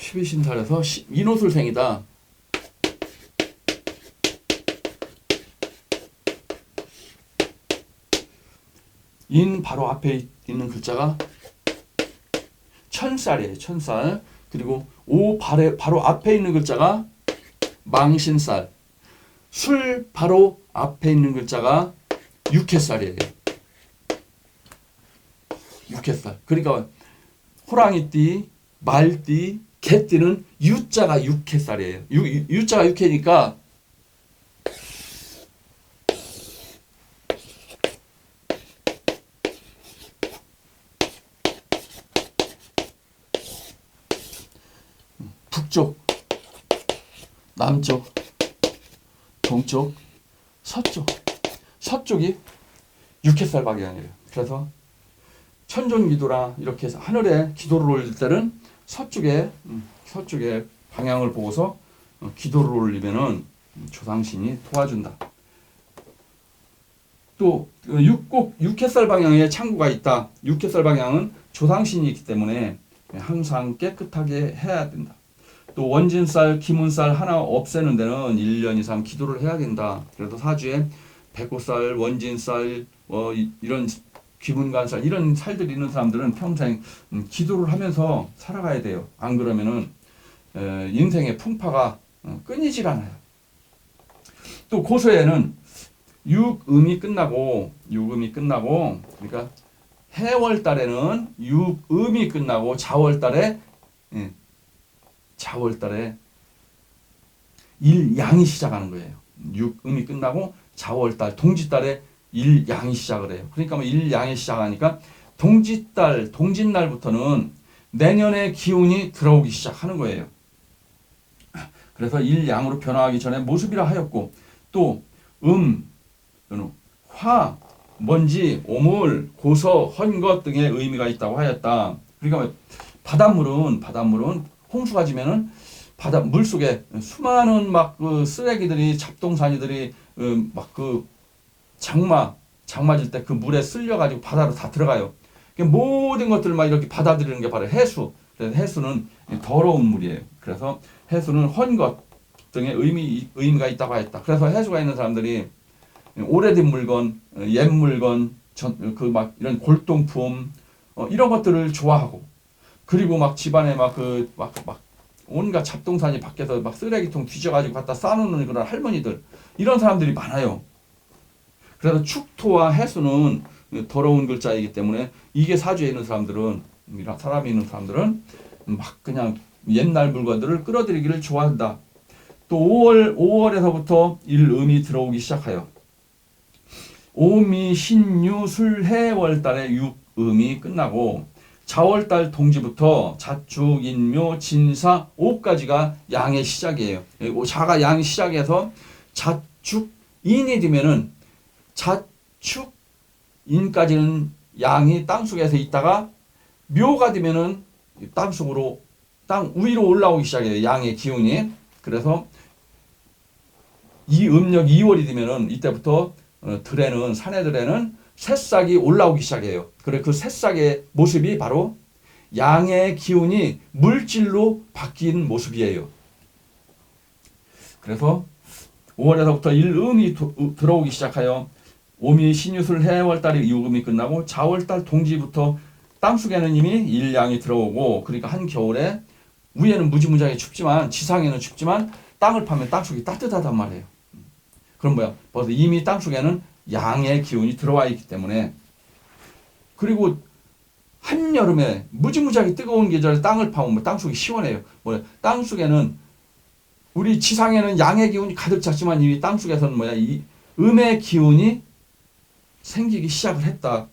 12신살에서 인호술생이다. 인 바로 앞에 있는 글자가 천살이에요. 천살. 그리고 오 바로 앞에 있는 글자가 망신살. 술 바로 앞에 있는 글자가 육해살이에요. 육해살. 그러니까 호랑이띠, 말띠, 개띠는 유자가 육해살이에요. 유자가 육해니까 북쪽, 남쪽, 동쪽, 서쪽. 서쪽이 육해살 방향이에요. 그래서 천존기도라 이렇게 해서 하늘에 기도를 올릴 때는 서쪽에 방향을 보고서 기도를 올리면은 조상신이 도와준다. 또 육해살 방향에 창구가 있다. 육해살 방향은 조상신이 있기 때문에 항상 깨끗하게 해야 된다. 또 원진살, 기문살 하나 없애는 데는 1년 이상 기도를 해야 된다. 그래서 사주에 백호살, 원진살, 이런 귀문간살 이런 살들이 있는 사람들은 평생 기도를 하면서 살아가야 돼요. 안 그러면은 인생의 풍파가 끊이질 않아요. 또 고소에는 육음이 끝나고 그러니까 해월달에는 육음이 끝나고 자월달에 일양이 시작하는 거예요. 육음이 끝나고 자월달 동짓달에 일양이 시작을 해요. 그러니까 뭐 일양이 시작하니까 동짓날부터는 내년의 기운이 들어오기 시작하는 거예요. 그래서 일양으로 변화하기 전에 모습이라 하였고, 또 화, 먼지, 오물, 고서, 헌것 등의 의미가 있다고 하였다. 그러니까 바닷물은 홍수가 지면은 물 속에 수많은 막 그 쓰레기들이 잡동사니들이 막 그 장마질 때 그 물에 쓸려가지고 바다로 다 들어가요. 모든 것들을 막 이렇게 받아들이는 게 바로 해수. 그래서 해수는 더러운 물이에요. 그래서 해수는 헌것 등의 의미가 있다고 했다. 그래서 해수가 있는 사람들이 오래된 물건, 옛 물건, 그 막 이런 골동품 이런 것들을 좋아하고, 그리고 막 집안에 막 온갖 잡동사니 밖에서 막 쓰레기통 뒤져가지고 갖다 쌓아놓는 그런 할머니들, 이런 사람들이 많아요. 그래서 축토와 해수는 더러운 글자이기 때문에 이게 사주에 있는 사람들은 막 그냥 옛날 물건들을 끌어들이기를 좋아한다. 또 5월에서부터 일음이 들어오기 시작해요. 오미, 신유, 술해 월달에 육음이 끝나고 자월달 동지부터 자축, 인묘, 진사, 오까지가 양의 시작이에요. 자가 양이 시작해서 자축, 인이 되면은 자축, 인까지는 양이 땅속에서 있다가 묘가 되면은 땅 위로 올라오기 시작해요. 양의 기운이. 그래서 이 음력 2월이 되면은 이때부터 사내들에는 새싹이 올라오기 시작해요. 그래 그 새싹의 모습이 바로 양의 기운이 물질로 바뀐 모습이에요. 그래서 5월에서부터 일음이 들어오기 시작하여 오미, 신유술, 해월달이 유금이 끝나고 자월달 동지부터 땅속에는 이미 일양이 들어오고, 그러니까 한겨울에 위에는 무지무지하게 춥지만 지상에는 춥지만 땅을 파면 땅속이 따뜻하단 말이에요. 그럼 뭐야? 벌써 이미 땅속에는 양의 기운이 들어와 있기 때문에. 그리고 한여름에 무지무지하게 뜨거운 계절에 땅을 파면 땅속이 시원해요. 땅속에는 우리 지상에는 양의 기운이 가득 찼지만 이미 땅속에서는 이 음의 기운이 생기기 시작을 했다.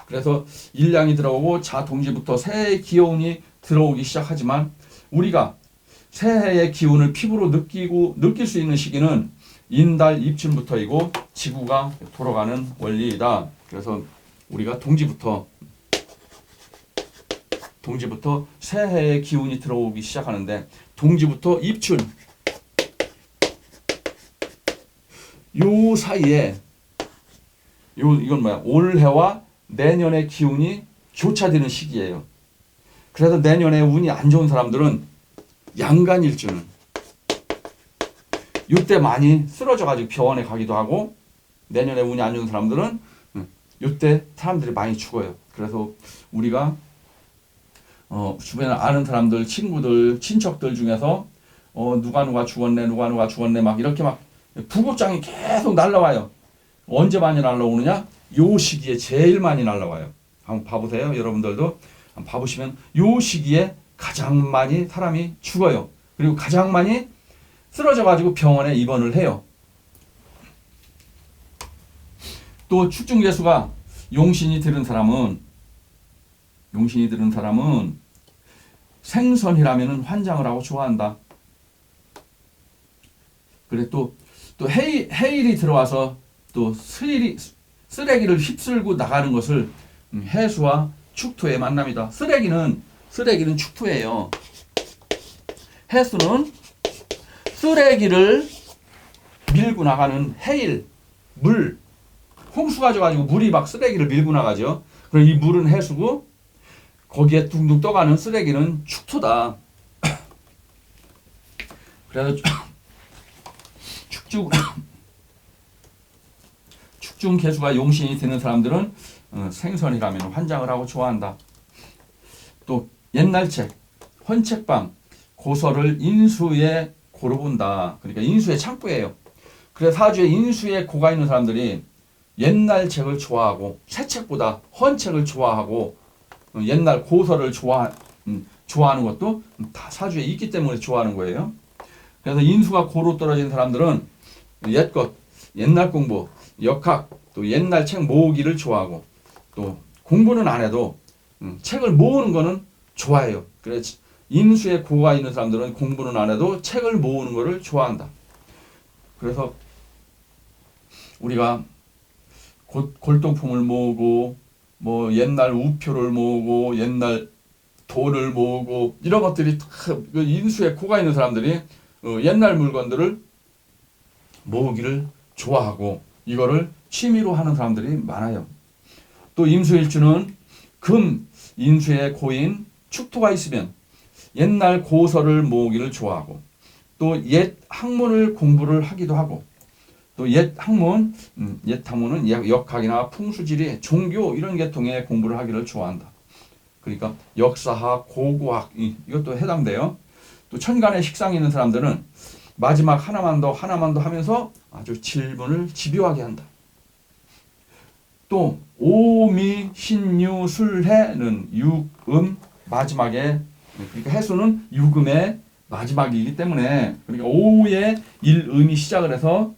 그래서 일양이 들어오고 자동지부터 새해의 기운이 들어오기 시작하지만 우리가 새해의 기운을 피부로 느낄 수 있는 시기는 인달 입춘부터이고 지구가 돌아가는 원리이다. 그래서 우리가 동지부터 새해의 기운이 들어오기 시작하는데, 동지부터 입춘 요 사이에 이건 올해와 내년의 기운이 교차되는 시기예요. 그래서 내년에 운이 안 좋은 사람들은 양간일주는 이때 많이 쓰러져가지고 병원에 가기도 하고, 내년에 운이 안 좋은 사람들은 이때 사람들이 많이 죽어요. 그래서 우리가 주변에 아는 사람들, 친구들, 친척들 중에서 누가 죽었네 막 이렇게 막 부고장이 계속 날라와요. 언제 많이 날라오느냐? 요 시기에 제일 많이 날라와요. 한번 봐보세요. 여러분들도 한번 봐보시면 요 시기에 가장 많이 사람이 죽어요. 그리고 가장 많이 쓰러져가지고 병원에 입원을 해요. 또 축중개수가 용신이 들은 사람은 생선이라면 환장을 하고 좋아한다. 그래 또 해일이 들어와서 또 쓰레기를 휩쓸고 나가는 것을 해수와 축토의 만남이다. 쓰레기는 축토예요. 해수는 쓰레기를 밀고 나가는 해일, 물, 홍수가 져가지고 물이 막 쓰레기를 밀고 나가죠. 그럼 이 물은 해수고 거기에 둥둥 떠가는 쓰레기는 축토다. 그래서 축중개수가 용신이 되는 사람들은 생선이라면 환장을 하고 좋아한다. 또 옛날 책, 헌책방, 고서를 인수에 고루 본다. 그러니까 인수의 창고예요. 그래서 사주에 인수에 고가 있는 사람들이 옛날 책을 좋아하고 새 책보다 헌책을 좋아하고 옛날 고서를 좋아하는 것도 다 사주에 있기 때문에 좋아하는 거예요. 그래서 인수가 고로 떨어진 사람들은 옛것, 옛날 공부, 역학, 또 옛날 책 모으기를 좋아하고 또 공부는 안 해도 책을 모으는 거는 좋아해요. 그래서 인수에 고가 있는 사람들은 공부는 안 해도 책을 모으는 거를 좋아한다. 그래서 우리가 골동품을 모으고 뭐 옛날 우표를 모으고 옛날 돈을 모으고 이런 것들이 다 인수에 고가 있는 사람들이 옛날 물건들을 모으기를 좋아하고 이거를 취미로 하는 사람들이 많아요. 또 임수일주는 금, 인수에 고인 축토가 있으면 옛날 고서를 모으기를 좋아하고 또 옛 학문을 공부를 하기도 하고 또 옛 학문은 역학이나 풍수지리, 종교 이런 계통의 공부를 하기를 좋아한다. 그러니까 역사학, 고고학 이것도 해당돼요. 또 천간에 식상이 있는 사람들은 마지막 하나만 더 하면서 아주 질문을 집요하게 한다. 또 오미, 신유, 술해는 육음 마지막에, 그러니까 해수는 육음의 마지막이기 때문에, 그러니까 오후에 일음이 시작을 해서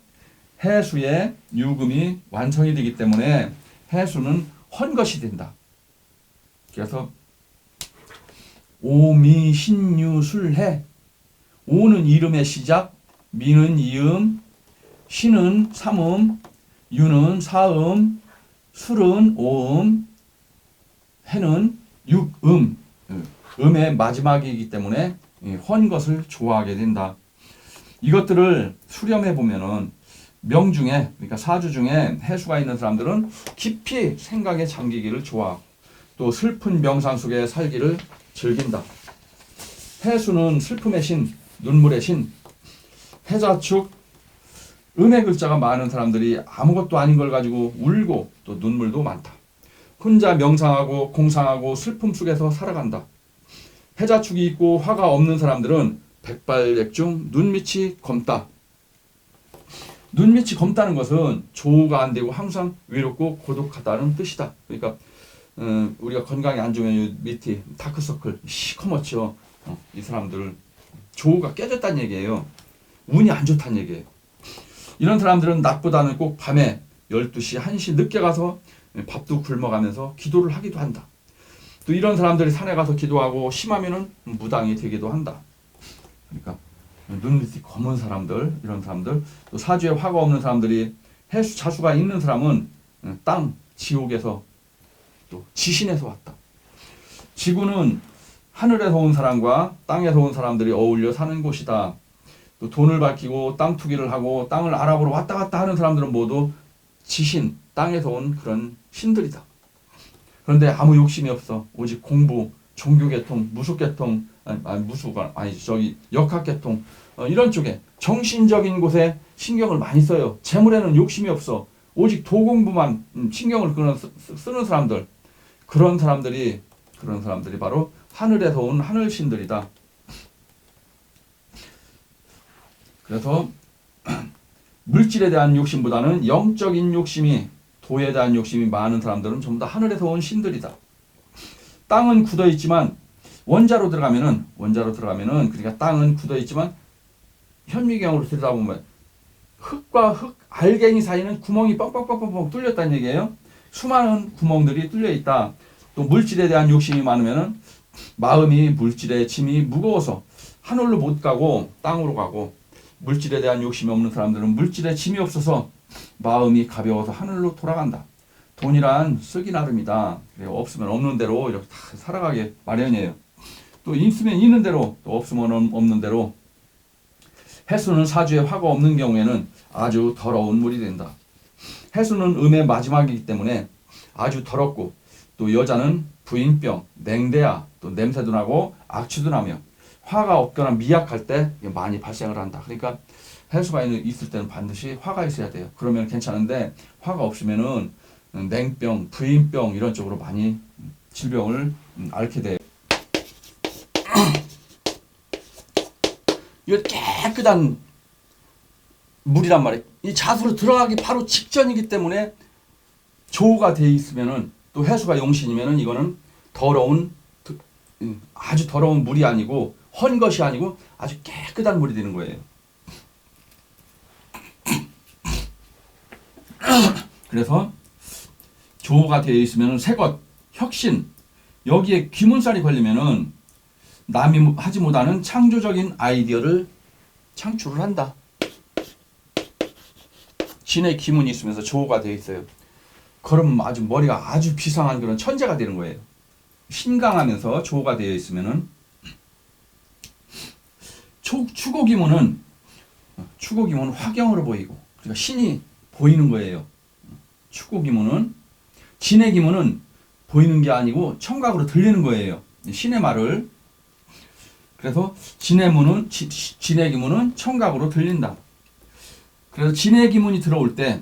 해수의 육음이 완성이 되기 때문에 해수는 헌것이 된다. 그래서 오미, 신유, 술해, 오는 이름의 시작, 미는 이음, 신은 삼음, 유는 사음, 술은 오음, 해는 육음, 음의 마지막이기 때문에 헌것을 좋아하게 된다. 이것들을 수렴해 보면은 명중에, 그러니까 사주 중에 해수가 있는 사람들은 깊이 생각에 잠기기를 좋아하고 또 슬픈 명상 속에 살기를 즐긴다. 해수는 슬픔의 신, 눈물의 신, 해자축, 음의 글자가 많은 사람들이 아무것도 아닌 걸 가지고 울고 또 눈물도 많다. 혼자 명상하고 공상하고 슬픔 속에서 살아간다. 해자축이 있고 화가 없는 사람들은 백발백중 눈밑이 검다. 눈밑이 검다는 것은 조우가 안 되고 항상 외롭고 고독하다는 뜻이다. 그러니까 우리가 건강이 안 좋으면 밑이 다크서클 시커멓죠. 이 사람들 조우가 깨졌다는 얘기예요. 운이 안 좋다는 얘기예요. 이런 사람들은 낮보다는 꼭 밤에 12시, 1시 늦게 가서 밥도 굶어가면서 기도를 하기도 한다. 또 이런 사람들이 산에 가서 기도하고 심하면은 무당이 되기도 한다. 그러니까 눈밑이 검은 사람들, 이런 사람들, 또 사주에 화가 없는 사람들이 해수, 자수가 있는 사람은 땅, 지옥에서 또 지신에서 왔다. 지구는 하늘에서 온 사람과 땅에서 온 사람들이 어울려 사는 곳이다. 또 돈을 밝히고 땅 투기를 하고 땅을 알아보러 왔다 갔다 하는 사람들은 모두 지신, 땅에서 온 그런 신들이다. 그런데 아무 욕심이 없어. 오직 공부, 종교계통, 무속계통, 무속은 아니 저기 역학계통 이런 쪽에 정신적인 곳에 신경을 많이 써요. 재물에는 욕심이 없어. 오직 도공부만 신경을 쓰는 사람들, 그런 사람들이 바로 하늘에서 온 하늘신들이다. 그래서 물질에 대한 욕심보다는 영적인 욕심이, 도에 대한 욕심이 많은 사람들은 전부 다 하늘에서 온 신들이다. 땅은 굳어 있지만 원자로 들어가면은 그러니까 땅은 굳어 있지만 현미경으로 들여다보면 흙과 흙 알갱이 사이는 구멍이 뻥뻥뻥뻥 뚫렸다는 얘기예요. 수많은 구멍들이 뚫려 있다. 또 물질에 대한 욕심이 많으면은 마음이 물질의 짐이 무거워서 하늘로 못 가고 땅으로 가고, 물질에 대한 욕심이 없는 사람들은 물질의 짐이 없어서 마음이 가벼워서 하늘로 돌아간다. 돈이란 쓰기 나름이다. 없으면 없는 대로 이렇게 다 살아가게 마련이에요. 또 있으면 있는 대로, 또 없으면 없는 대로. 해수는 사주에 화가 없는 경우에는 아주 더러운 물이 된다. 해수는 음의 마지막이기 때문에 아주 더럽고, 또 여자는 부인병, 냉대야, 또 냄새도 나고 악취도 나며 화가 없거나 미약할 때 많이 발생을 한다. 그러니까 해수가 있을 때는 반드시 화가 있어야 돼요. 그러면 괜찮은데 화가 없으면은 냉병, 부인병 이런 쪽으로 많이 질병을 앓게 돼요. 이거 깨끗한 물이란 말이에요. 이 자수로 들어가기 바로 직전이기 때문에 조가 돼 있으면은, 또 해수가 용신이면은 이거는 아주 더러운 물이 아니고, 헌 것이 아니고 아주 깨끗한 물이 되는 거예요. 그래서 조가 되어 있으면은 새것, 혁신, 여기에 귀문살이 걸리면은 남이 하지 못하는 창조적인 아이디어를 창출을 한다. 진의 기문이 있으면서 조가 되어 있어요. 그럼 아주 머리가 아주 비상한 그런 천재가 되는 거예요. 신강하면서 조가 되어 있으면은. 추고기문은 화경으로 보이고, 그러니까 신이 보이는 거예요. 추고기문은. 진의 기문은 보이는 게 아니고 청각으로 들리는 거예요. 신의 말을. 그래서 진의 기문은 청각으로 들린다. 그래서 진의 기문이 들어올 때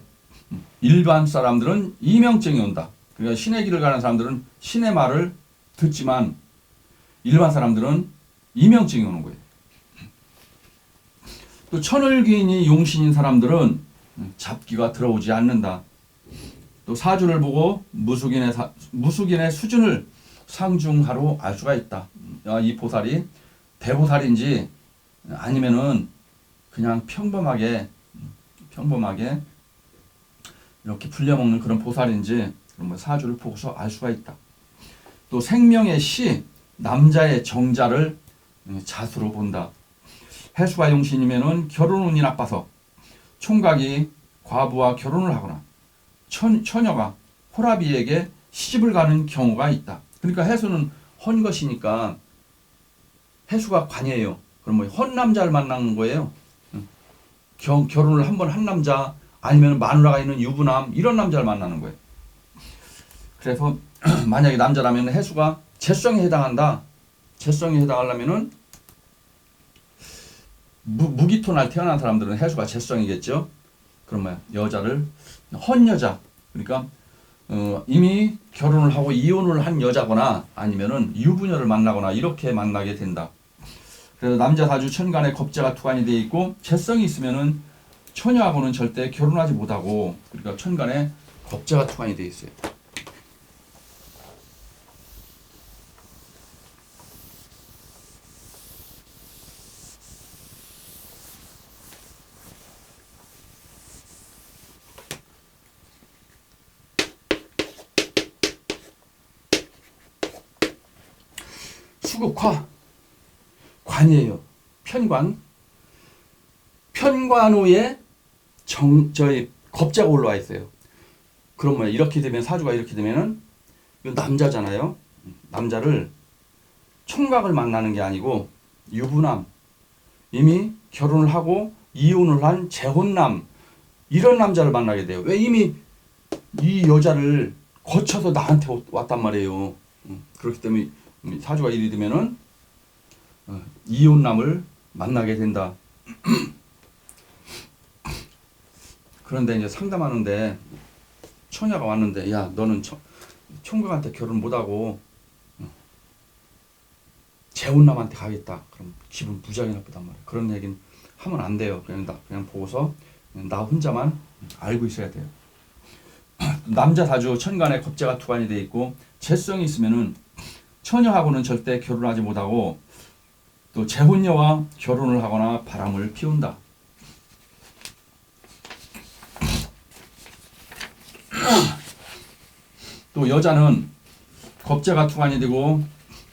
일반 사람들은 이명증이 온다. 그러니까 신의 길을 가는 사람들은 신의 말을 듣지만 일반 사람들은 이명증이 오는 거예요. 또 천을귀인이 용신인 사람들은 잡기가 들어오지 않는다. 또 사주를 보고 무속인의 수준을 상중하로 알 수가 있다. 이 보살이 대보살인지 아니면은 그냥 평범하게 이렇게 불려먹는 그런 보살인지 그런 사주를 보고서 알 수가 있다. 또 생명의 시, 남자의 정자를 자수로 본다. 해수가 용신이면은 결혼운이 나빠서 총각이 과부와 결혼을 하거나 처녀가 호라비에게 시집을 가는 경우가 있다. 그러니까 해수는 헌 것이니까 해수가 관이에요. 그럼 뭐 헌 남자를 만나는 거예요. 결혼을 한 번 한 남자, 아니면 마누라가 있는 유부남, 이런 남자를 만나는 거예요. 그래서 만약에 남자라면 해수가 재성에 해당한다. 재성에 해당하려면은 무기토날 태어난 사람들은 해수가 재성이겠죠. 그러면 여자를 헌 여자, 그러니까 이미 결혼을 하고 이혼을 한 여자거나 아니면은 유부녀를 만나거나 이렇게 만나게 된다. 그래서 남자 사주 천간에 겁재가 투관이 되어 있고 재성이 있으면은 처녀하고는 절대 결혼하지 못하고, 그러니까 천간에 겁재가 투관이 되어 있어요. 수국화 관이에요. 편관 후에 저희 겁재가 올라와 있어요. 그러면 이렇게 되면, 사주가 이렇게 되면은 남자잖아요. 남자를 총각을 만나는 게 아니고 유부남, 이미 결혼을 하고 이혼을 한 재혼남, 이런 남자를 만나게 돼요. 왜? 이미 이 여자를 거쳐서 나한테 왔단 말이에요. 그렇기 때문에 사주가 일이 되면은 이혼남을 만나게 된다. 그런데 이제 상담하는데 처녀가 왔는데, 야, 너는 총각한테 결혼 못하고 재혼남한테 가겠다. 그럼 기분 무지하게 나쁘단 말이야. 그런 얘기는 하면 안 돼요. 그냥 보고서 나 혼자만 알고 있어야 돼요. 남자 사주 천간에 겁재가 투관이 돼 있고 재성이 있으면은 처녀하고는 절대 결혼하지 못하고 또 재혼녀와 결혼을 하거나 바람을 피운다. 또 여자는 겁재가 투관이 되고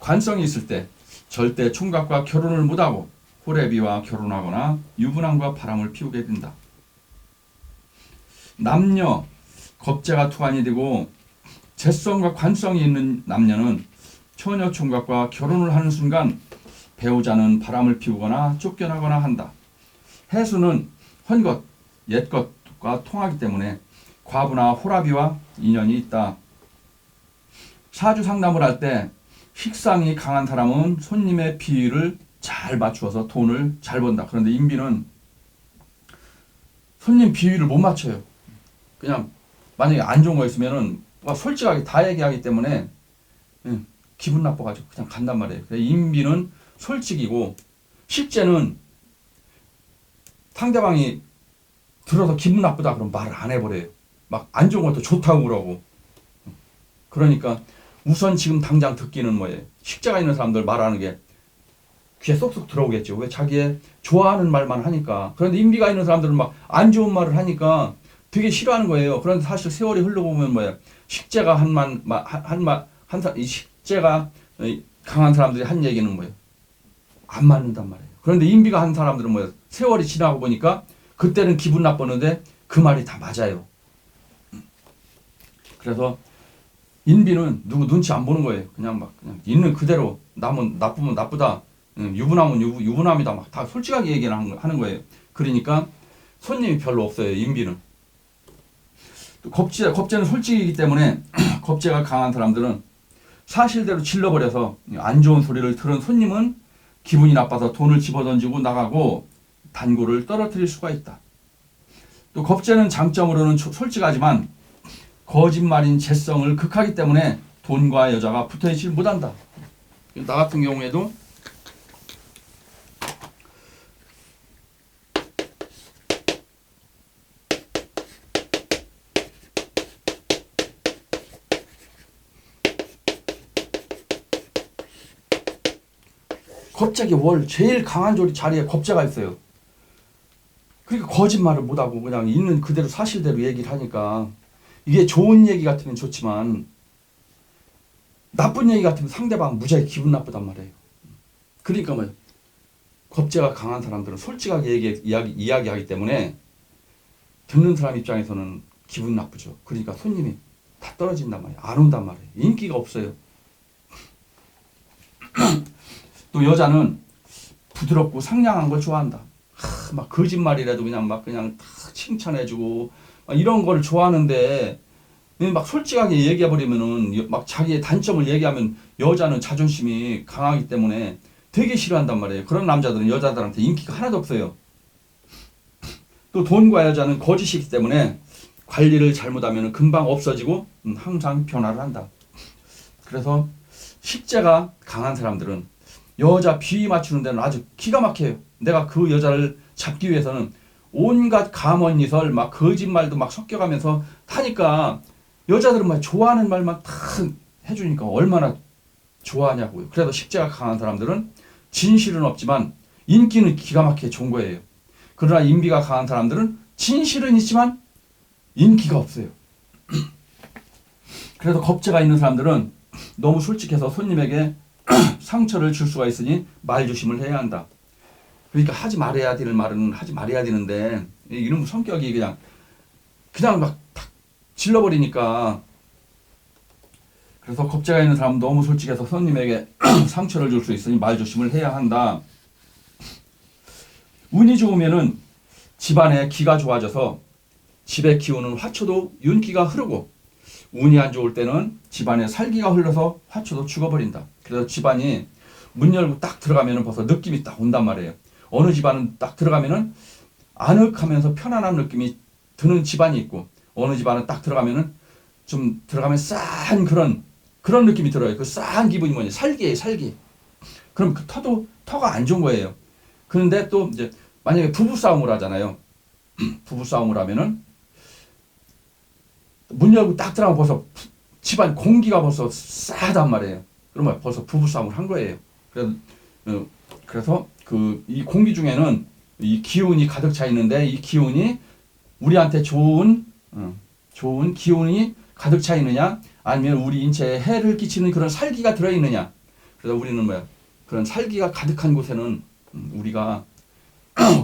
관성이 있을 때 절대 총각과 결혼을 못하고 호래비와 결혼하거나 유부남과 바람을 피우게 된다. 남녀 겁재가 투관이 되고 재성과 관성이 있는 남녀는 처녀 총각과 결혼을 하는 순간 배우자는 바람을 피우거나 쫓겨나거나 한다. 해수는 헌것, 옛것과 통하기 때문에 과부나 호라비와 인연이 있다. 사주 상담을 할 때 식상이 강한 사람은 손님의 비위를 잘 맞추어서 돈을 잘 번다. 그런데 인비는 손님 비위를 못 맞춰요. 그냥 만약에 안 좋은 거 있으면은 솔직하게 다 얘기하기 때문에 기분 나빠가지고 그냥 간단 말이에요. 인비는 솔직이고 식재는 상대방이 들어서 기분 나쁘다 그러면 말을 안 해버려요. 막 안 좋은 것도 좋다고 그러고. 그러니까 우선 지금 당장 듣기는 뭐예요? 식재가 있는 사람들 말하는 게 귀에 쏙쏙 들어오겠죠. 왜? 자기의 좋아하는 말만 하니까. 그런데 인비가 있는 사람들은 막 안 좋은 말을 하니까 되게 싫어하는 거예요. 그런데 사실 세월이 흘러고 보면 뭐예요? 식재가 이 식재가 강한 사람들이 한 얘기는 뭐예요? 안 맞는단 말이에요. 그런데 인비가 한 사람들은 뭐예요? 세월이 지나고 보니까 그때는 기분 나빴는데 그 말이 다 맞아요. 그래서 인비는 누구 눈치 안 보는 거예요. 그냥 있는 그대로 남은 나쁘면 나쁘다. 유부남은 유부남이다. 막 다 솔직하게 얘기를 하는 거예요. 그러니까 손님이 별로 없어요. 인비는. 또 겁재는 솔직이기 때문에 겁재가 강한 사람들은 사실대로 질러버려서 안 좋은 소리를 들은 손님은 기분이 나빠서 돈을 집어던지고 나가고 단골을 떨어뜨릴 수가 있다. 또 겁재는 장점으로는 솔직하지만 거짓말인 재성을 극하기 때문에 돈과 여자가 붙어있지 못한다. 나 같은 경우에도 갑자기 제일 강한 자리에 겁재가 있어요. 그러니까 거짓말을 못하고 그냥 있는 그대로 사실대로 얘기를 하니까 이게 좋은 얘기 같으면 좋지만 나쁜 얘기 같으면 상대방 무지하게 기분 나쁘단 말이에요. 그러니까 뭐 겁재가 강한 사람들은 솔직하게 이야기하기 때문에 듣는 사람 입장에서는 기분 나쁘죠. 그러니까 손님이 다 떨어진단 말이에요. 안 온단 말이에요. 인기가 없어요. 또 여자는 부드럽고 상냥한 걸 좋아한다. 막 거짓말이라도 그냥 다 칭찬해주고 이런 걸 좋아하는데 막 솔직하게 얘기해버리면은 막 자기의 단점을 얘기하면 여자는 자존심이 강하기 때문에 되게 싫어한단 말이에요. 그런 남자들은 여자들한테 인기가 하나도 없어요. 또 돈과 여자는 거짓이기 때문에 관리를 잘못하면 금방 없어지고 항상 변화를 한다. 그래서 식재가 강한 사람들은 여자 비위 맞추는 데는 아주 기가 막혀요. 내가 그 여자를 잡기 위해서는 온갖 감언이설 막 거짓말도 막 섞여가면서 하니까 여자들은 막 좋아하는 말만 다 해주니까 얼마나 좋아하냐고요. 그래도 식재가 강한 사람들은 진실은 없지만 인기는 기가 막히게 좋은 거예요. 그러나 인비가 강한 사람들은 진실은 있지만 인기가 없어요. 그래서 겁재가 있는 사람들은 너무 솔직해서 손님에게 상처를 줄 수가 있으니 말조심을 해야 한다. 그러니까 하지 말아야 될 말은 하지 말아야 되는데 이놈 성격이 그냥 막 탁 질러버리니까. 그래서 겁재가 있는 사람은 너무 솔직해서 손님에게 상처를 줄 수 있으니 말조심을 해야 한다. 운이 좋으면은 집안에 기가 좋아져서 집에 키우는 화초도 윤기가 흐르고 운이 안 좋을 때는 집안에 살기가 흘러서 화초도 죽어버린다. 그래서 집안이 문 열고 딱 들어가면은 벌써 느낌이 딱 온단 말이에요. 어느 집안은 딱 들어가면은 아늑하면서 편안한 느낌이 드는 집안이 있고, 어느 집안은 딱 들어가면은 좀 들어가면 싸한 그런 느낌이 들어요. 그 싸한 기분이 뭐냐? 살기예요, 살기. 그럼 그 터가 안 좋은 거예요. 그런데 또 이제 만약에 부부 싸움을 하잖아요. 부부 싸움을 하면은 문 열고 딱 들어가면 벌써 집안 공기가 벌써 싸하단 말이에요. 그러면 벌써 부부 싸움을 한 거예요. 그래서 이 공기 중에는 이 기운이 가득 차 있는데, 이 기운이 우리한테 좋은 기운이 가득 차 있느냐, 아니면 우리 인체에 해를 끼치는 그런 살기가 들어 있느냐. 그래서 우리는 그런 살기가 가득한 곳에는 우리가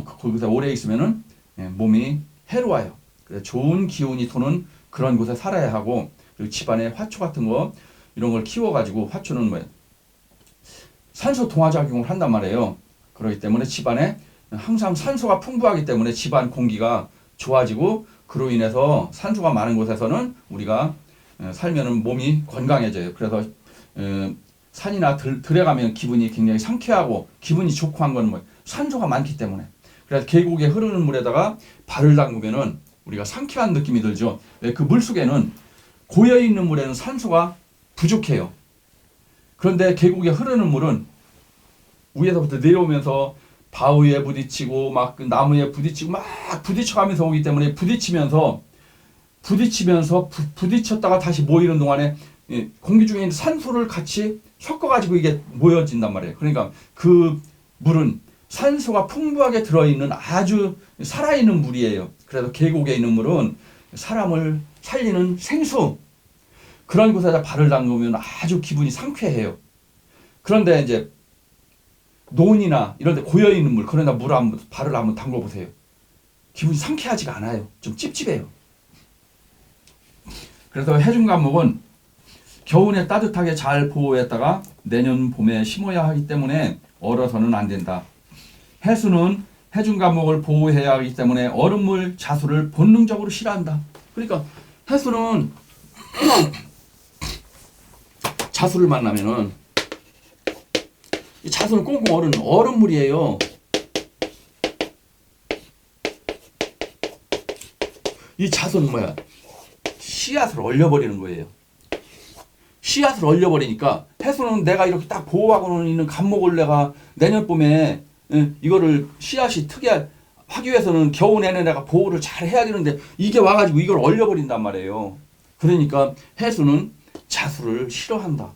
거기서 오래 있으면은 몸이 해로워요. 그래서 좋은 기운이 도는 그런 곳에 살아야 하고, 그리고 집안에 화초 같은 거 이런 걸 키워가지고, 화초는 산소 동화작용을 한단 말이에요. 그렇기 때문에 집안에 항상 산소가 풍부하기 때문에 집안 공기가 좋아지고, 그로 인해서 산소가 많은 곳에서는 우리가 살면은 몸이 건강해져요. 그래서 산이나 들에 가면 기분이 굉장히 상쾌하고 기분이 좋고 한 건 산소가 많기 때문에. 그래서 계곡에 흐르는 물에다가 발을 담그면은 우리가 상쾌한 느낌이 들죠. 그 물 속에는 고여 있는 물에는 산소가 부족해요. 그런데 계곡에 흐르는 물은 위에서부터 내려오면서 바위에 부딪히고 막 그 나무에 부딪히고 막 부딪혀가면서 오기 때문에 부딪혔다가 다시 모이는 동안에 공기 중에 있는 산소를 같이 섞어가지고 이게 모여진단 말이에요. 그러니까 그 물은 산소가 풍부하게 들어있는 아주 살아있는 물이에요. 그래서 계곡에 있는 물은 사람을 살리는 생수, 그런 곳에다 발을 담그면 아주 기분이 상쾌해요. 그런데 이제 논이나 이런 데 고여있는 물, 그러나 발을 한번 담궈보세요. 기분이 상쾌하지가 않아요. 좀 찝찝해요. 그래서 해중감목은 겨울에 따뜻하게 잘 보호했다가 내년 봄에 심어야 하기 때문에 얼어서는 안 된다. 해수는 해중감목을 보호해야 하기 때문에 얼음물, 자수를 본능적으로 싫어한다. 그러니까 해수는 자수를 만나면은, 이 자수는 꽁꽁 얼은 얼음물이에요. 이 자수는 씨앗을 얼려버리는 거예요. 씨앗을 얼려버리니까 해수는 내가 이렇게 딱 보호하고 있는 감목을 내가 내년 봄에 이거를 씨앗이 트게 하기 위해서는 겨우 내내 내가 보호를 잘 해야 되는데 이게 와가지고 이걸 얼려버린단 말이에요. 그러니까 해수는 자수를 싫어한다.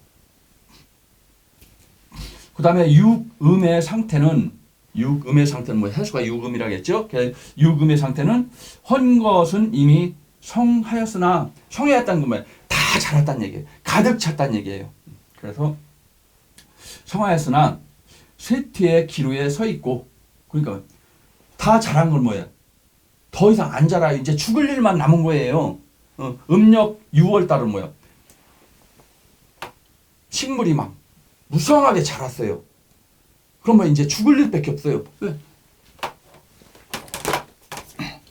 그 다음에 육음의 상태는 해수가 육음이라고 했죠. 육음의 상태는 헌 것은 이미 성하였으나, 성하였다는 건 뭐예요? 다 자랐다는 얘기예요. 가득 찼다는 얘기예요. 그래서 성하였으나 쇠퇴의 기로에 서 있고, 그러니까 다 자란 건 뭐예요? 더 이상 안 자라요. 이제 죽을 일만 남은 거예요. 음력 6월달은 뭐예요? 식물이 막 무성하게 자랐어요. 그러면 이제 죽을 일밖에 없어요.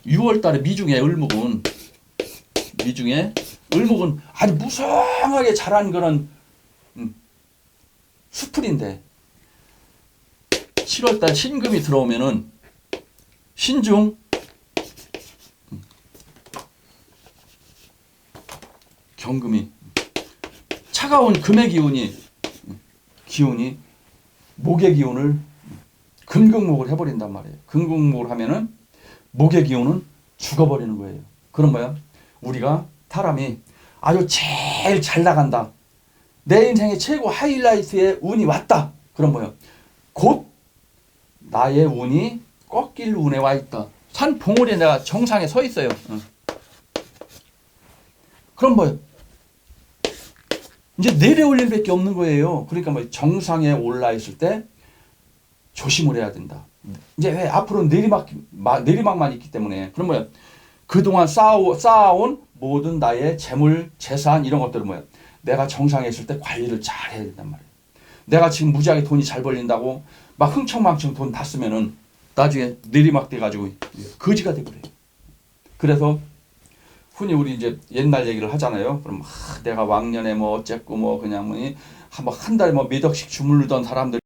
6월달에 미중에 을목은 아주 무성하게 자란 그런 수풀인데, 7월달 신금이 들어오면은 신중 경금이 차가운 금의 기운이 목의 기운을 금극목을 해버린단 말이에요. 금극목을 하면은 목의 기운은 죽어버리는 거예요. 그런 거야. 우리가 사람이 아주 제일 잘 나간다, 내 인생의 최고 하이라이트의 운이 왔다, 그런 거예요. 곧 나의 운이 꺾일 운에 와 있다. 산 봉우리에 내가 정상에 서 있어요. 그럼 이제 내려올 일밖에 없는 거예요. 그러니까 정상에 올라 있을 때 조심을 해야 된다. 이제 왜 앞으로 내리막만 있기 때문에. 그럼 그동안 쌓아온 모든 나의 재물, 재산 이런 것들은 내가 정상에 있을 때 관리를 잘 해야 된단 말이에요. 내가 지금 무지하게 돈이 잘 벌린다고 막 흥청망청 돈 다 쓰면은 나중에 내리막 돼가지고 거지가 돼버려요. 그래서 흔히 우리 이제 옛날 얘기를 하잖아요. 그럼 내가 왕년에 뭐 어쨌고 뭐 그냥 뭐한 달에 뭐 몇 억씩 주물르던 사람들